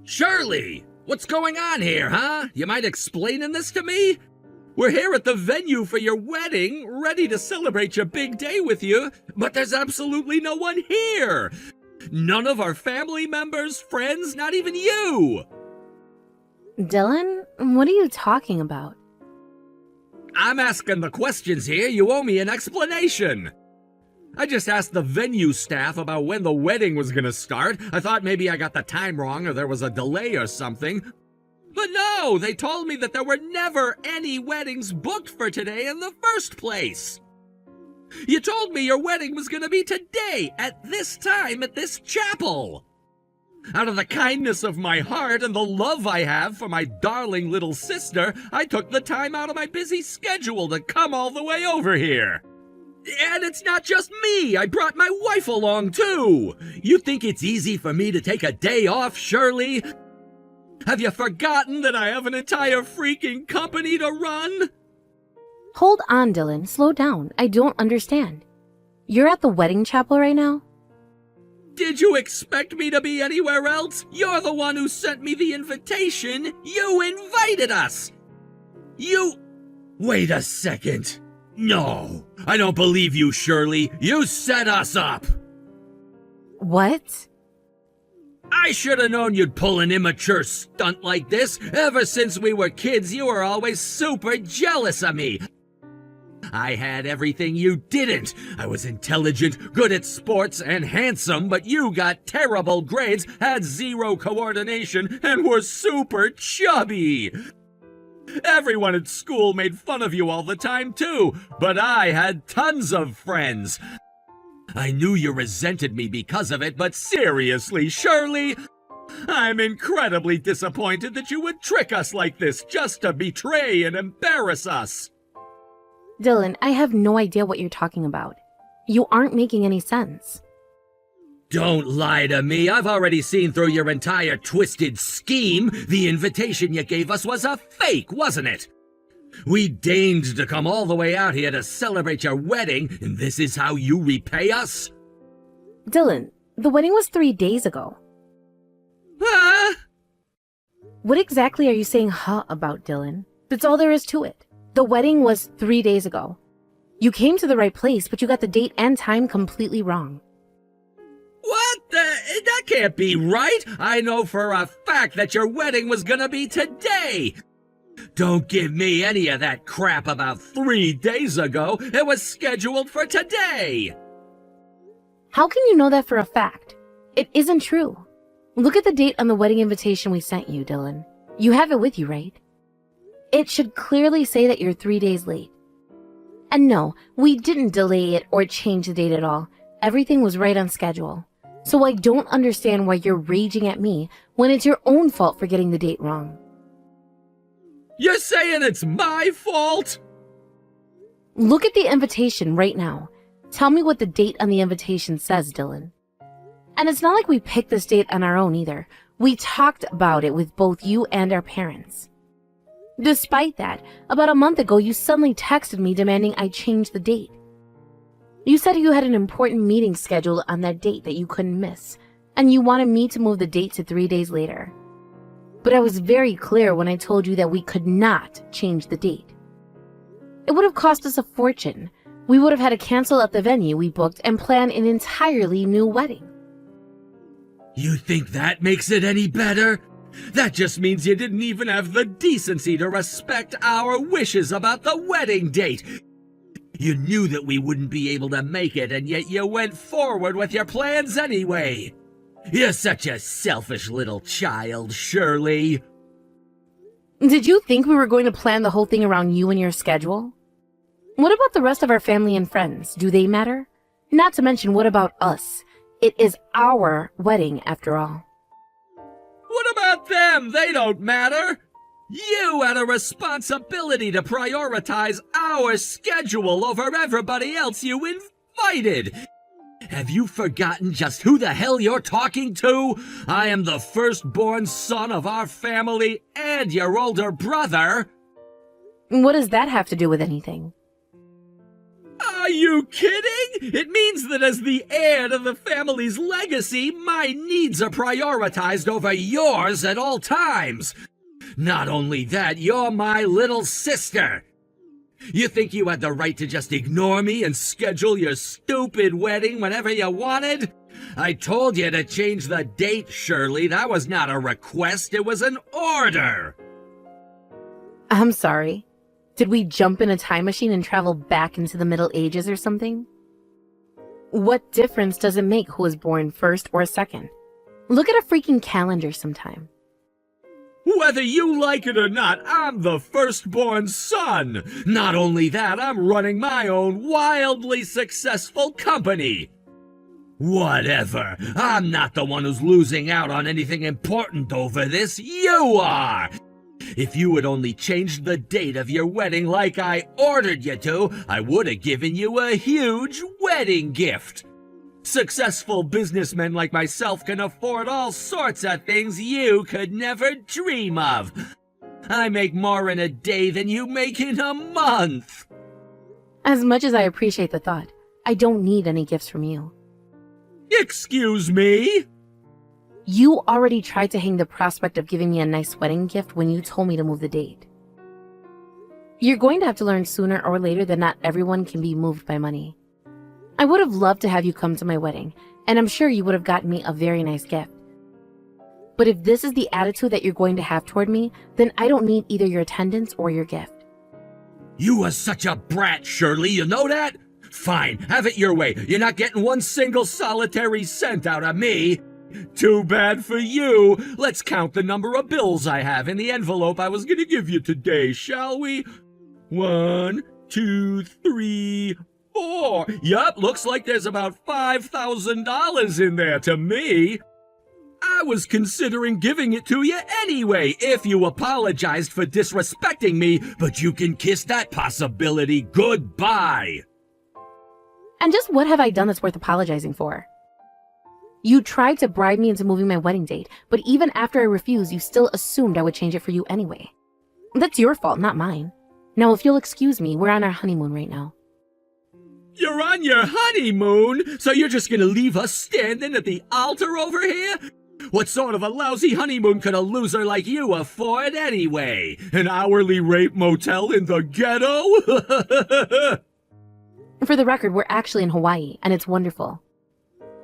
Shirley! What's going on here, huh? You mind explaining this to me? We're here at the venue for your wedding, ready to celebrate your big day with you, but there's absolutely no one here! None of our family members, friends, not even you! Dylan, what are you talking about? I'm asking the questions here. You owe me an explanation. I just asked the venue staff about when the wedding was gonna start. I thought maybe I got the time wrong or there was a delay or something. But no, they told me that there were never any weddings booked for today in the first place. You told me your wedding was gonna be today, at this time, at this chapel. Out of the kindness of my heart and the love I have for my darling little sister, I took the time out of my busy schedule to come all the way over here. And it's not just me, I brought my wife along too. You think it's easy for me to take a day off, Shirley? Have you forgotten that I have an entire freaking company to run? Hold on, Dylan. Slow down. I don't understand. You're at the wedding chapel right now? Did you expect me to be anywhere else? You're the one who sent me the invitation. You invited us. Wait a second. No, I don't believe you, Shirley. You set us up. What? I should have known you'd pull an immature stunt like this. Ever since we were kids, you were always super jealous of me. I had everything you didn't. I was intelligent, good at sports, and handsome, but you got terrible grades, had zero coordination, and were super chubby. Everyone at school made fun of you all the time, too, but I had tons of friends. I knew you resented me because of it, but seriously, Shirley, I'm incredibly disappointed that you would trick us like this just to betray and embarrass us. Dylan, I have no idea what you're talking about. You aren't making any sense. Don't lie to me. I've already seen through your entire twisted scheme. The invitation you gave us was a fake, wasn't it? We deigned to come all the way out here to celebrate your wedding, and this is how you repay us? Dylan, the wedding was 3 days ago. Huh? What exactly are you saying about, Dylan? That's all there is to it. The wedding was 3 days ago. You came to the right place, but you got the date and time completely wrong. What the? That can't be right. I know for a fact that your wedding was gonna be today. Don't give me any of that crap about 3 days ago. It was scheduled for today. How can you know that for a fact? It isn't true. Look at the date on the wedding invitation we sent you, Dylan. You have it with you, right? It should clearly say that you're 3 days late. And no, we didn't delay it or change the date at all. Everything was right on schedule. So I don't understand why you're raging at me when it's your own fault for getting the date wrong. You're saying it's my fault? Look at the invitation right now. Tell me what the date on the invitation says, Dylan. And it's not like we picked this date on our own either. We talked about it with both you and our parents. Despite that, about a month ago, you suddenly texted me demanding I change the date. You said you had an important meeting scheduled on that date that you couldn't miss, and you wanted me to move the date to 3 days later. But I was very clear when I told you that we could not change the date. It would have cost us a fortune. We would have had to cancel at the venue we booked and plan an entirely new wedding. You think that makes it any better? That just means you didn't even have the decency to respect our wishes about the wedding date. You knew that we wouldn't be able to make it, and yet you went forward with your plans anyway. You're such a selfish little child, Shirley. Did you think we were going to plan the whole thing around you and your schedule? What about the rest of our family and friends? Do they matter? Not to mention, what about us? It is our wedding, after all. What about them? They don't matter. You had a responsibility to prioritize our schedule over everybody else you invited. Have you forgotten just who the hell you're talking to? I am the firstborn son of our family and your older brother. What does that have to do with anything? Are you kidding? It means that as the heir to the family's legacy, my needs are prioritized over yours at all times. Not only that, you're my little sister. You think you had the right to just ignore me and schedule your stupid wedding whenever you wanted? I told you to change the date, Shirley. That was not a request, it was an order. I'm sorry. Did we jump in a time machine and travel back into the Middle Ages or something? What difference does it make who was born first or second? Look at a freaking calendar sometime. Whether you like it or not, I'm the firstborn son. Not only that, I'm running my own wildly successful company. Whatever. I'm not the one who's losing out on anything important over this. You are. If you had only changed the date of your wedding like I ordered you to, I would have given you a huge wedding gift. Successful businessmen like myself can afford all sorts of things you could never dream of. I make more in a day than you make in a month. As much as I appreciate the thought, I don't need any gifts from you. Excuse me? You already tried to hang the prospect of giving me a nice wedding gift when you told me to move the date. You're going to have to learn sooner or later that not everyone can be moved by money. I would have loved to have you come to my wedding, and I'm sure you would have gotten me a very nice gift. But if this is the attitude that you're going to have toward me, then I don't need either your attendance or your gift. You are such a brat, Shirley, you know that? Fine, have it your way. You're not getting one single solitary cent out of me. Too bad for you. Let's count the number of bills I have in the envelope I was going to give you today, shall we? 1, 2, 3, 4. Yup, looks like there's about $5,000 in there to me. I was considering giving it to you anyway if you apologized for disrespecting me, but you can kiss that possibility goodbye. And just what have I done that's worth apologizing for? You tried to bribe me into moving my wedding date, but even after I refused, you still assumed I would change it for you anyway. That's your fault, not mine. Now, if you'll excuse me, we're on our honeymoon right now. You're on your honeymoon? So you're just gonna leave us standing at the altar over here? What sort of a lousy honeymoon could a loser like you afford anyway? An hourly rate motel in the ghetto? For the record, we're actually in Hawaii, and it's wonderful.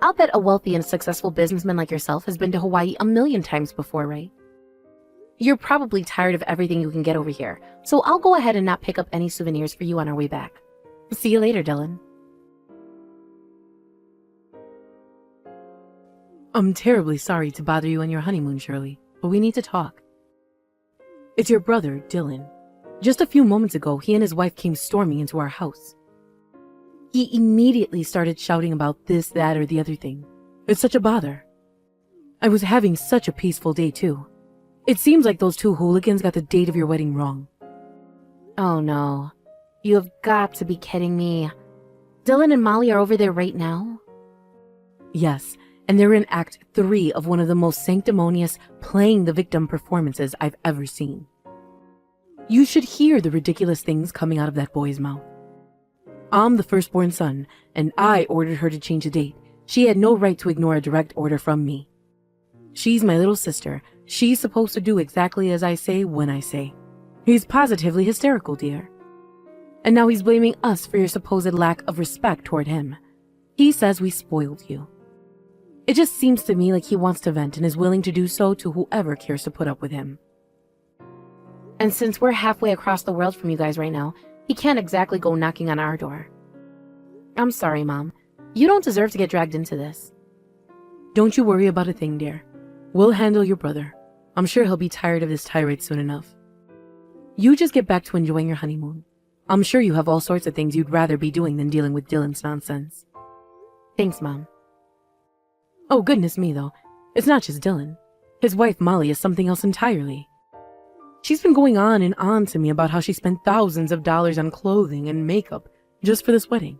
I'll bet a wealthy and successful businessman like yourself has been to Hawaii a million times before, right? You're probably tired of everything you can get over here, so I'll go ahead and not pick up any souvenirs for you on our way back. See you later, Dylan. I'm terribly sorry to bother you on your honeymoon, Shirley, but we need to talk. It's your brother, Dylan. Just a few moments ago, he and his wife came storming into our house. He immediately started shouting about this, that, or the other thing. It's such a bother. I was having such a peaceful day, too. It seems like those two hooligans got the date of your wedding wrong. Oh no. You have got to be kidding me. Dylan and Molly are over there right now? Yes, and they're in Act 3 of one of the most sanctimonious playing the victim performances I've ever seen. You should hear the ridiculous things coming out of that boy's mouth. I'm the firstborn son, and I ordered her to change the date. She had no right to ignore a direct order from me. She's my little sister. She's supposed to do exactly as I say when I say. He's positively hysterical, dear. And now he's blaming us for your supposed lack of respect toward him. He says we spoiled you. It just seems to me like he wants to vent and is willing to do so to whoever cares to put up with him. And since we're halfway across the world from you guys right now, he can't exactly go knocking on our door. I'm sorry, Mom. You don't deserve to get dragged into this. Don't you worry about a thing, dear. We'll handle your brother. I'm sure he'll be tired of this tirade soon enough. You just get back to enjoying your honeymoon. I'm sure you have all sorts of things you'd rather be doing than dealing with Dylan's nonsense. Thanks, Mom. Oh, goodness me, though. It's not just Dylan. His wife, Molly, is something else entirely. She's been going on and on to me about how she spent thousands of dollars on clothing and makeup just for this wedding.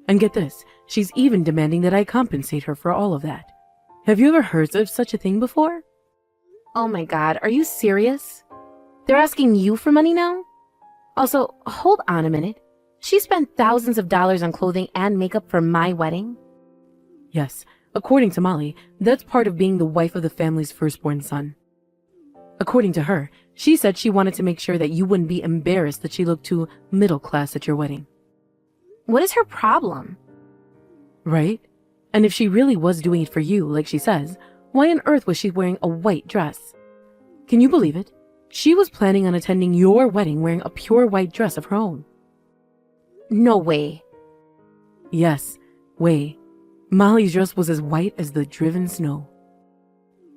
And get this, she's even demanding that I compensate her for all of that. Have you ever heard of such a thing before? Oh my God, are you serious? They're asking you for money now? Also, hold on a minute. She spent thousands of dollars on clothing and makeup for my wedding? Yes, according to Molly, that's part of being the wife of the family's firstborn son. According to her, she said she wanted to make sure that you wouldn't be embarrassed that she looked too middle class at your wedding. What is her problem? Right? And if she really was doing it for you, like she says, why on earth was she wearing a white dress? Can you believe it? She was planning on attending your wedding wearing a pure white dress of her own. No way. Yes, way. Molly's dress was as white as the driven snow.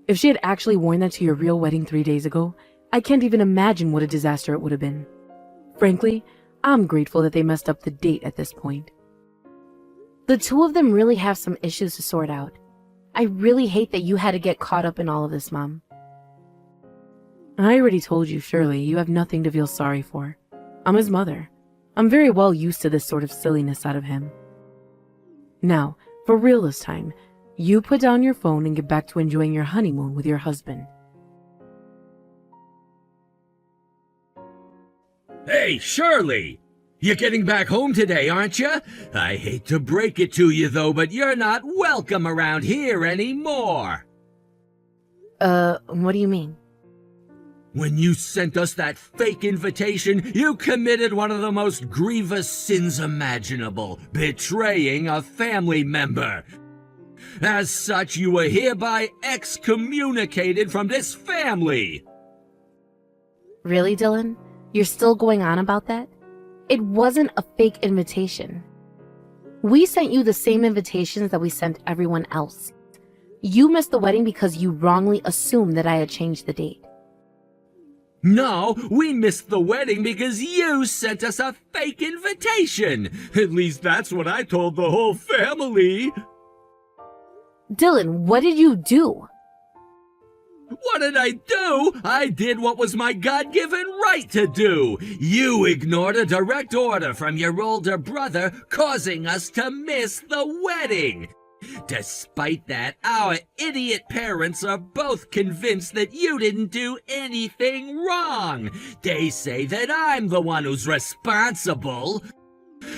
If she had actually worn that to your real wedding 3 days ago, I can't even imagine what a disaster it would have been. Frankly, I'm grateful that they messed up the date at this point. The two of them really have some issues to sort out. I really hate that you had to get caught up in all of this, Mom. I already told you, Shirley, you have nothing to feel sorry for. I'm his mother. I'm very well used to this sort of silliness out of him. Now, for real this time, you put down your phone and get back to enjoying your honeymoon with your husband. Hey, Shirley! You're getting back home today, aren't you? I hate to break it to you, though, but you're not welcome around here anymore. What do you mean? When you sent us that fake invitation, you committed one of the most grievous sins imaginable, betraying a family member. As such, you were hereby excommunicated from this family. Really, Dylan? You're still going on about that? It wasn't a fake invitation. We sent you the same invitations that we sent everyone else. You missed the wedding because you wrongly assumed that I had changed the date. No, we missed the wedding because you sent us a fake invitation. At least that's what I told the whole family. Dylan, what did you do? What did I do? I did what was my God-given right to do. You ignored a direct order from your older brother, causing us to miss the wedding. Despite that, our idiot parents are both convinced that you didn't do anything wrong. They say that I'm the one who's responsible.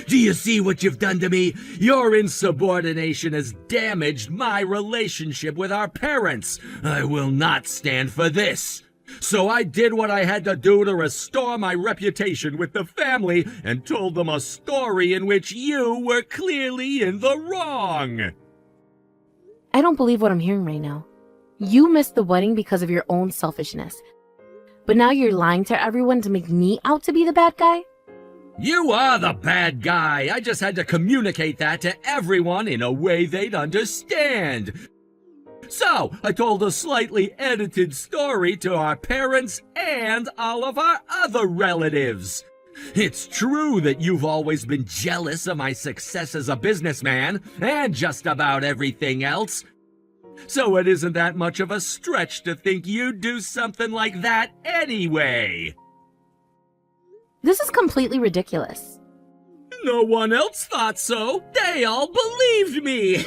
Do you see what you've done to me? Your insubordination has damaged my relationship with our parents. I will not stand for this. So I did what I had to do to restore my reputation with the family and told them a story in which you were clearly in the wrong. I don't believe what I'm hearing right now. You missed the wedding because of your own selfishness. But now you're lying to everyone to make me out to be the bad guy? You are the bad guy. I just had to communicate that to everyone in a way they'd understand. So, I told a slightly edited story to our parents and all of our other relatives. It's true that you've always been jealous of my success as a businessman and just about everything else. So it isn't that much of a stretch to think you'd do something like that anyway. This is completely ridiculous. No one else thought so. They all believed me.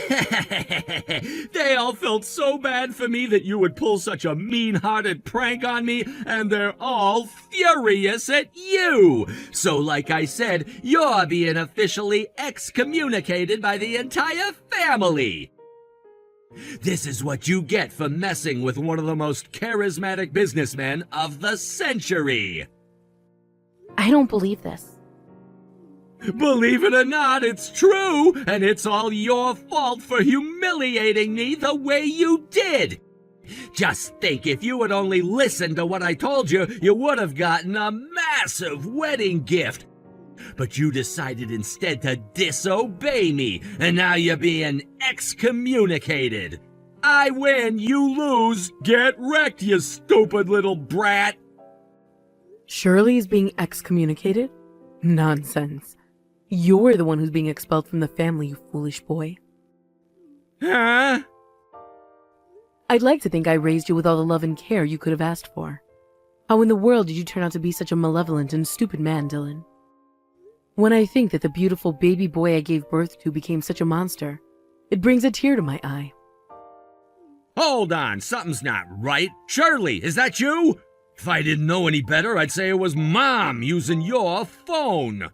They all felt so bad for me that you would pull such a mean-hearted prank on me, and they're all furious at you. So like I said, you're being officially excommunicated by the entire family. This is what you get for messing with one of the most charismatic businessmen of the century. I don't believe this. Believe it or not, it's true, and it's all your fault for humiliating me the way you did. Just think, if you had only listened to what I told you, you would have gotten a massive wedding gift. But you decided instead to disobey me, and now you're being excommunicated. I win, you lose. Get wrecked, you stupid little brat. Shirley is being excommunicated? Nonsense. You're the one who's being expelled from the family, you foolish boy. Huh? I'd like to think I raised you with all the love and care you could have asked for. How in the world did you turn out to be such a malevolent and stupid man, Dylan? When I think that the beautiful baby boy I gave birth to became such a monster, it brings a tear to my eye. Hold on, something's not right. Shirley, is that you? If I didn't know any better, I'd say it was Mom using your phone.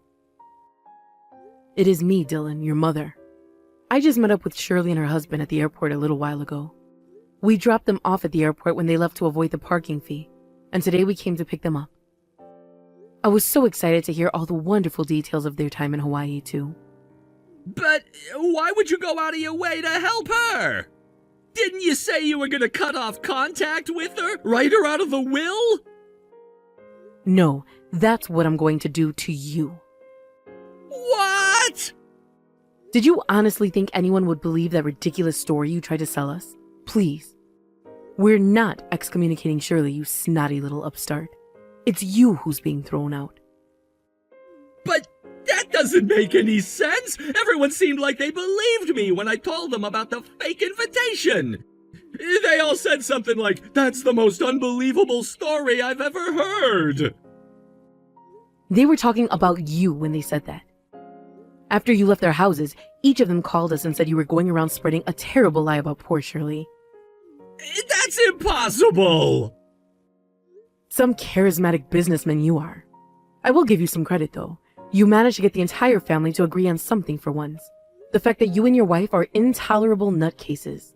It is me, Dylan, your mother. I just met up with Shirley and her husband at the airport a little while ago. We dropped them off at the airport when they left to avoid the parking fee, and today we came to pick them up. I was so excited to hear all the wonderful details of their time in Hawaii, too. But why would you go out of your way to help her? Didn't you say you were gonna cut off contact with her? Write her out of the will? No, that's what I'm going to do to you. What? Did you honestly think anyone would believe that ridiculous story you tried to sell us? Please. We're not excommunicating Shirley, you snotty little upstart. It's you who's being thrown out. But that doesn't make any sense! Everyone seemed like they believed me when I told them about the fake invitation! They all said something like, "That's the most unbelievable story I've ever heard!" They were talking about you when they said that. After you left their houses, each of them called us and said you were going around spreading a terrible lie about poor Shirley. That's impossible! Some charismatic businessman you are. I will give you some credit, though. You managed to get the entire family to agree on something for once. The fact that you and your wife are intolerable nutcases.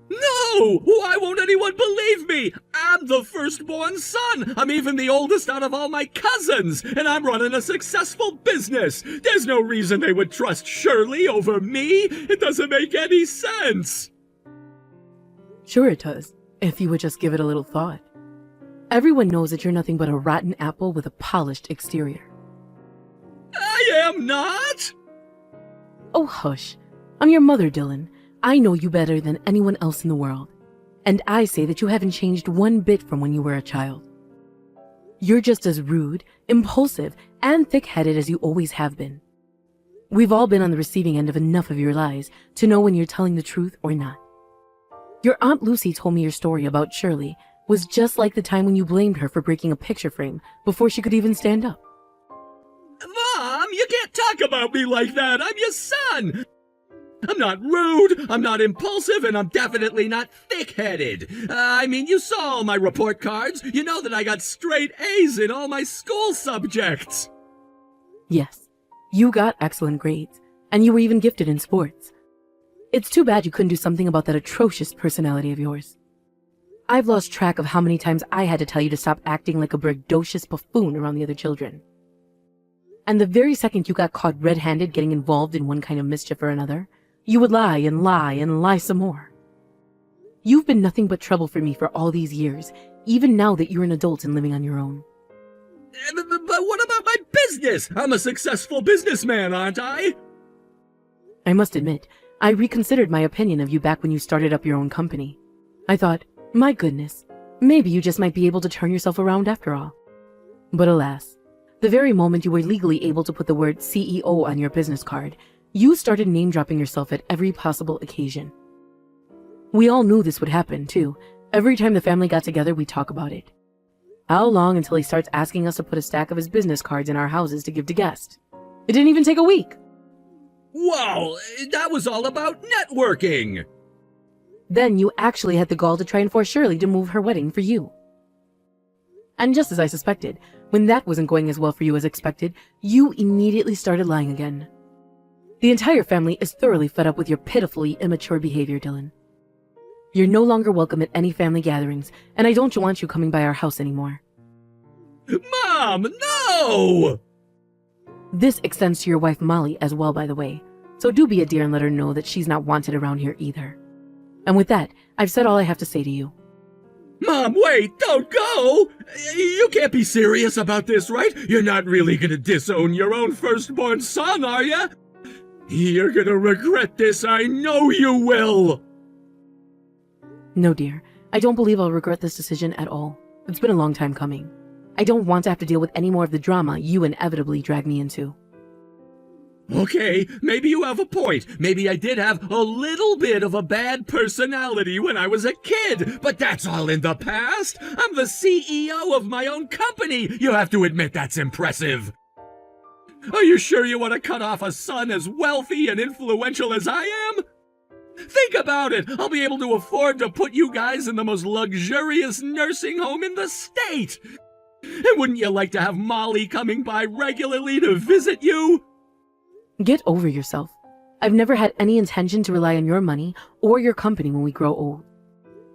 No! Why won't anyone believe me? I'm the firstborn son! I'm even the oldest out of all my cousins! And I'm running a successful business! There's no reason they would trust Shirley over me! It doesn't make any sense! Sure it does, if you would just give it a little thought. Everyone knows that you're nothing but a rotten apple with a polished exterior. I am not! Oh, hush. I'm your mother, Dylan. I know you better than anyone else in the world. And I say that you haven't changed one bit from when you were a child. You're just as rude, impulsive, and thick-headed as you always have been. We've all been on the receiving end of enough of your lies to know when you're telling the truth or not. Your Aunt Lucy told me your story about Shirley was just like the time when you blamed her for breaking a picture frame before she could even stand up. Mom, you can't talk about me like that! I'm your son! I'm not rude, I'm not impulsive, and I'm definitely not thick-headed. I mean, you saw all my report cards. You know that I got straight A's in all my school subjects. Yes, you got excellent grades, and you were even gifted in sports. It's too bad you couldn't do something about that atrocious personality of yours. I've lost track of how many times I had to tell you to stop acting like a braggadocious buffoon around the other children. And the very second you got caught red-handed getting involved in one kind of mischief or another, you would lie and lie and lie some more. You've been nothing but trouble for me for all these years, even now that you're an adult and living on your own. But what about my business? I'm a successful businessman, aren't I? I must admit, I reconsidered my opinion of you back when you started up your own company. I thought, my goodness, maybe you just might be able to turn yourself around after all. But alas, the very moment you were legally able to put the word CEO on your business card, you started name-dropping yourself at every possible occasion. We all knew this would happen, too. Every time the family got together, we'd talk about it. How long until he starts asking us to put a stack of his business cards in our houses to give to guests? It didn't even take a week. Whoa, that was all about networking. Then you actually had the gall to try and force Shirley to move her wedding for you. And just as I suspected, when that wasn't going as well for you as expected, you immediately started lying again. The entire family is thoroughly fed up with your pitifully immature behavior, Dylan. You're no longer welcome at any family gatherings, and I don't want you coming by our house anymore. Mom, no! This extends to your wife Molly as well, by the way, so do be a dear and let her know that she's not wanted around here either. And with that, I've said all I have to say to you. Mom, wait, don't go! You can't be serious about this, right? You're not really gonna disown your own firstborn son, are you? You're gonna regret this, I know you will! No, dear, I don't believe I'll regret this decision at all. It's been a long time coming. I don't want to have to deal with any more of the drama you inevitably drag me into. Okay, maybe you have a point. Maybe I did have a little bit of a bad personality when I was a kid, but that's all in the past. I'm the CEO of my own company. You have to admit that's impressive. Are you sure you want to cut off a son as wealthy and influential as I am? Think about it. I'll be able to afford to put you guys in the most luxurious nursing home in the state. And wouldn't you like to have Molly coming by regularly to visit you? Get over yourself. I've never had any intention to rely on your money or your company when we grow old.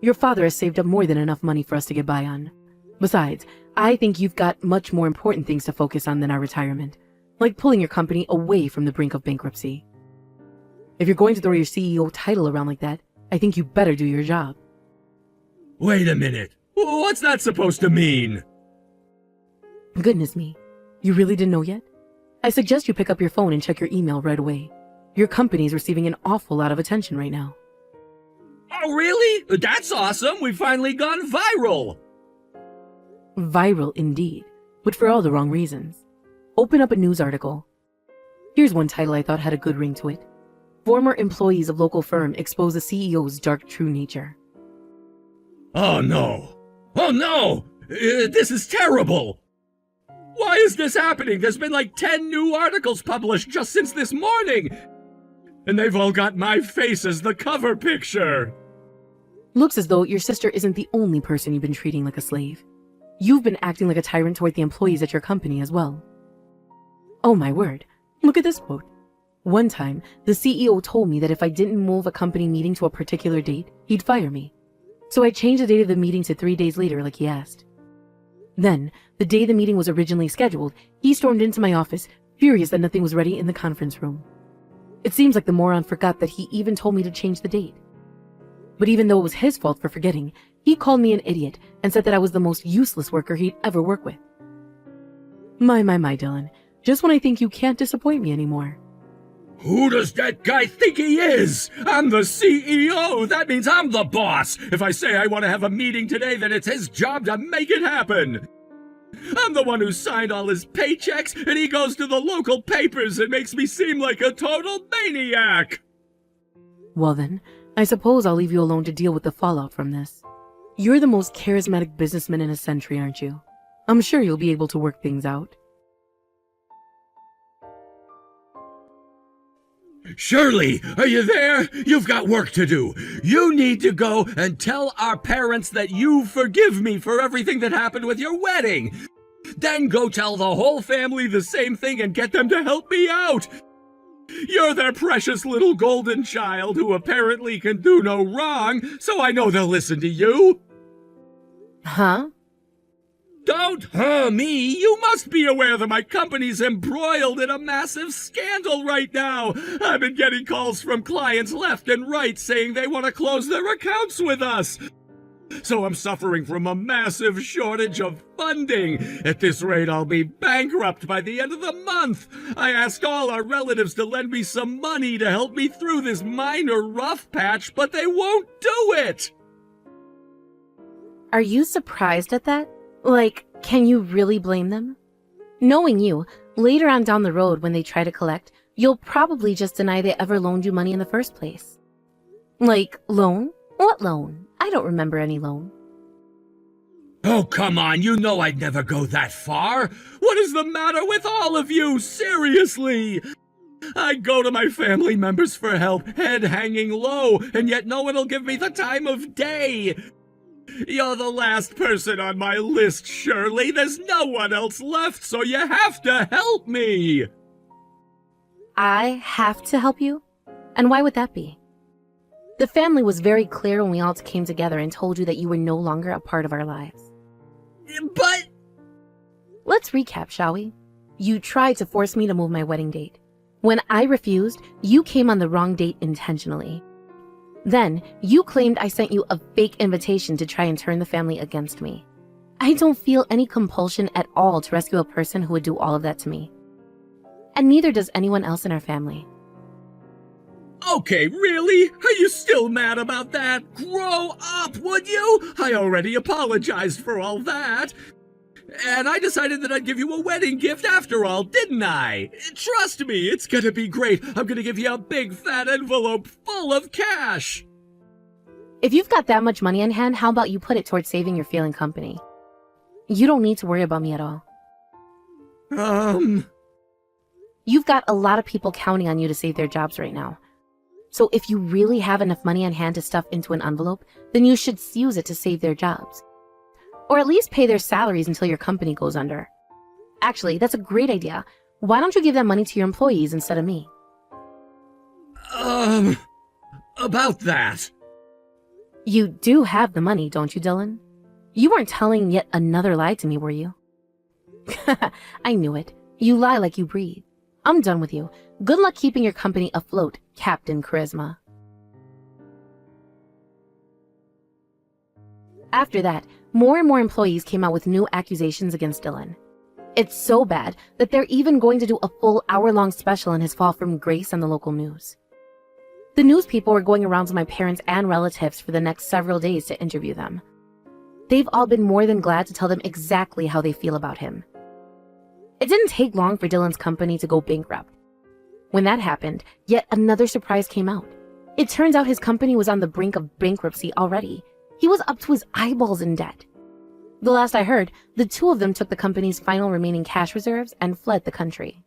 Your father has saved up more than enough money for us to get by on. Besides, I think you've got much more important things to focus on than our retirement, like pulling your company away from the brink of bankruptcy. If you're going to throw your CEO title around like that, I think you better do your job. Wait a minute. What's that supposed to mean? Goodness me. You really didn't know yet? I suggest you pick up your phone and check your email right away. Your company's receiving an awful lot of attention right now. Oh, really? That's awesome. We've finally gone viral. Viral indeed, but for all the wrong reasons. Open up a news article. Here's one title I thought had a good ring to it. Former employees of local firm expose the CEO's dark true nature. Oh no. Oh no! This is terrible! Why is this happening? There's been like 10 new articles published just since this morning! And they've all got my face as the cover picture! Looks as though your sister isn't the only person you've been treating like a slave. You've been acting like a tyrant toward the employees at your company as well. Oh my word, look at this quote. One time, the CEO told me that if I didn't move a company meeting to a particular date, he'd fire me. So I changed the date of the meeting to 3 days later like he asked. Then, the day the meeting was originally scheduled, he stormed into my office, furious that nothing was ready in the conference room. It seems like the moron forgot that he even told me to change the date. But even though it was his fault for forgetting, he called me an idiot and said that I was the most useless worker he'd ever worked with. My, Dylan. Just when I think you can't disappoint me anymore. Who does that guy think he is? I'm the CEO! That means I'm the boss! If I say I want to have a meeting today, then it's his job to make it happen! I'm the one who signed all his paychecks, and he goes to the local papers and makes me seem like a total maniac! Well then, I suppose I'll leave you alone to deal with the fallout from this. You're the most charismatic businessman in a century, aren't you? I'm sure you'll be able to work things out. Shirley, are you there? You've got work to do. You need to go and tell our parents that you forgive me for everything that happened with your wedding. Then go tell the whole family the same thing and get them to help me out. You're their precious little golden child who apparently can do no wrong, so I know they'll listen to you. Huh? Don't me! You must be aware that my company's embroiled in a massive scandal right now! I've been getting calls from clients left and right saying they want to close their accounts with us! So I'm suffering from a massive shortage of funding. At this rate, I'll be bankrupt by the end of the month. I asked all our relatives to lend me some money to help me through this minor rough patch, but they won't do it! Are you surprised at that? Like, can you really blame them? Knowing you, later on down the road when they try to collect, you'll probably just deny they ever loaned you money in the first place. Like, loan? What loan? I don't remember any loan. Oh, come on, you know I'd never go that far. What is the matter with all of you? Seriously? I go to my family members for help, head hanging low, and yet no one will give me the time of day. You're the last person on my list, Shirley. There's no one else left, so you have to help me. I have to help you? And why would that be? The family was very clear when we all came together and told you that you were no longer a part of our lives. But... Let's recap, shall we? You tried to force me to move my wedding date. When I refused, you came on the wrong date intentionally. Then, you claimed I sent you a fake invitation to try and turn the family against me. I don't feel any compulsion at all to rescue a person who would do all of that to me. And neither does anyone else in our family. Okay, really? Are you still mad about that? Grow up, would you? I already apologized for all that. And I decided that I'd give you a wedding gift after all, didn't I? Trust me, it's gonna be great. I'm gonna give you a big fat envelope full of cash. If you've got that much money on hand, how about you put it towards saving your failing company? You don't need to worry about me at all. You've got a lot of people counting on you to save their jobs right now. So if you really have enough money on hand to stuff into an envelope, then you should use it to save their jobs. Or at least pay their salaries until your company goes under. Actually, that's a great idea. Why don't you give that money to your employees instead of me? About that. You do have the money, don't you, Dylan? You weren't telling yet another lie to me, were you? I knew it. You lie like you breathe. I'm done with you. Good luck keeping your company afloat, Captain Charisma. After that, more and more employees came out with new accusations against Dylan. It's so bad that they're even going to do a full hour-long special on his fall from grace on the local news. The news people were going around to my parents and relatives for the next several days to interview them. They've all been more than glad to tell them exactly how they feel about him. It didn't take long for Dylan's company to go bankrupt. When that happened, yet another surprise came out. It turns out his company was on the brink of bankruptcy already. He was up to his eyeballs in debt. The last I heard, the two of them took the company's final remaining cash reserves and fled the country.